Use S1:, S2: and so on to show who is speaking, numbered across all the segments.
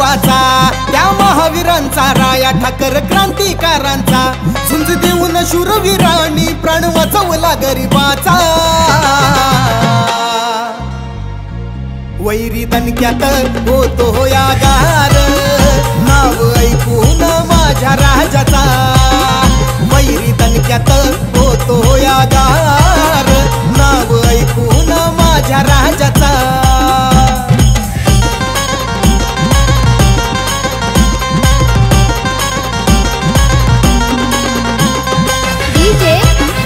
S1: नावाचा, त्या महावीरांचा, राया ठाकर क्रांतिकारांचा, झुंज देऊन शूरवीरांनी प्राण वाचवला गरिबाचा। वैरी दणक्यात होतो यागार, नाव ऐकून माझ्या राजाचा। वैरी दणक्यात होतो यागार, नाव ऐकून माझ्या राजाचा।
S2: डीजे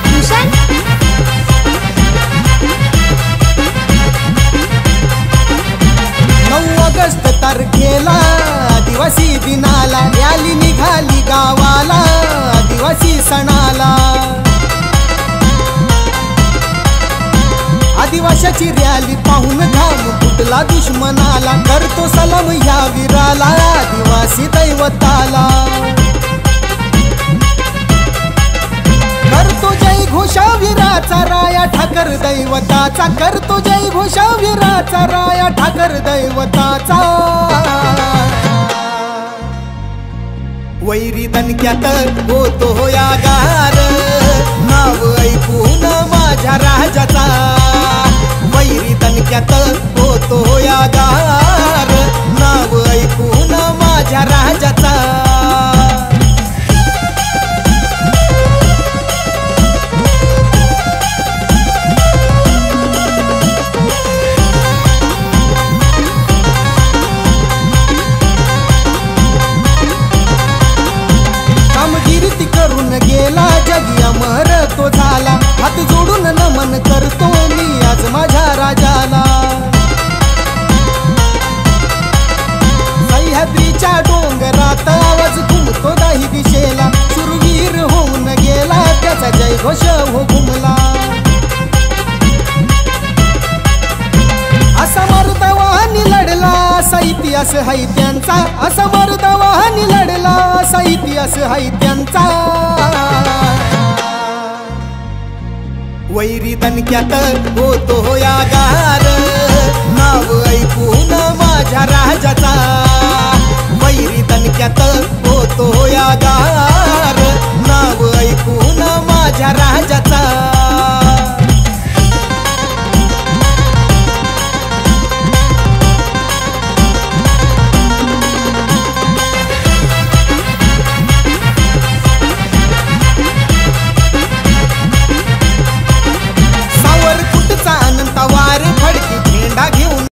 S2: भूषण
S1: 9 ऑगस्ट तारखेला आदिवासी दिनाला रॅली निघाली गावाला आदिवासी सणाला। आदिवाशाची रॅली पाहून घाम फुटला दुश्मनाला, करतो सलाम ह्या वीराला आदिवासी दैवताला। करतो जय घोषा वीराचा, राया ठाकर दैवताचा, करतो जय घोषा वीराचा, राया ठाकर दैवताचा। वैरी दणक्यात होतो यागार, नाव ऐकून माझ्या राजाचा। वैरी दणक्यात होतो यागार, नाव ऐकून माझ्या राजाचा। कामगिरी करून गेला जगी अमर तो झाला, हात जोडून नमन करतो मी आज माझ्या राजाला। सह्याद्रीच्या डोंगरात आवाज घुमतो दाही दिशेला, शूरवीर होऊन गेला त्याचा जय घोष हो घुमला। असा मर्दवानी लढला असा इतिहास हाय त्यांचा, असा मर्दवानी लढला असा इतिहास हाय त्यांचा। वैरी दणक्यात होतो यागार, नाव ऐकून माझ्या राजाचा। वैरी दणक्यात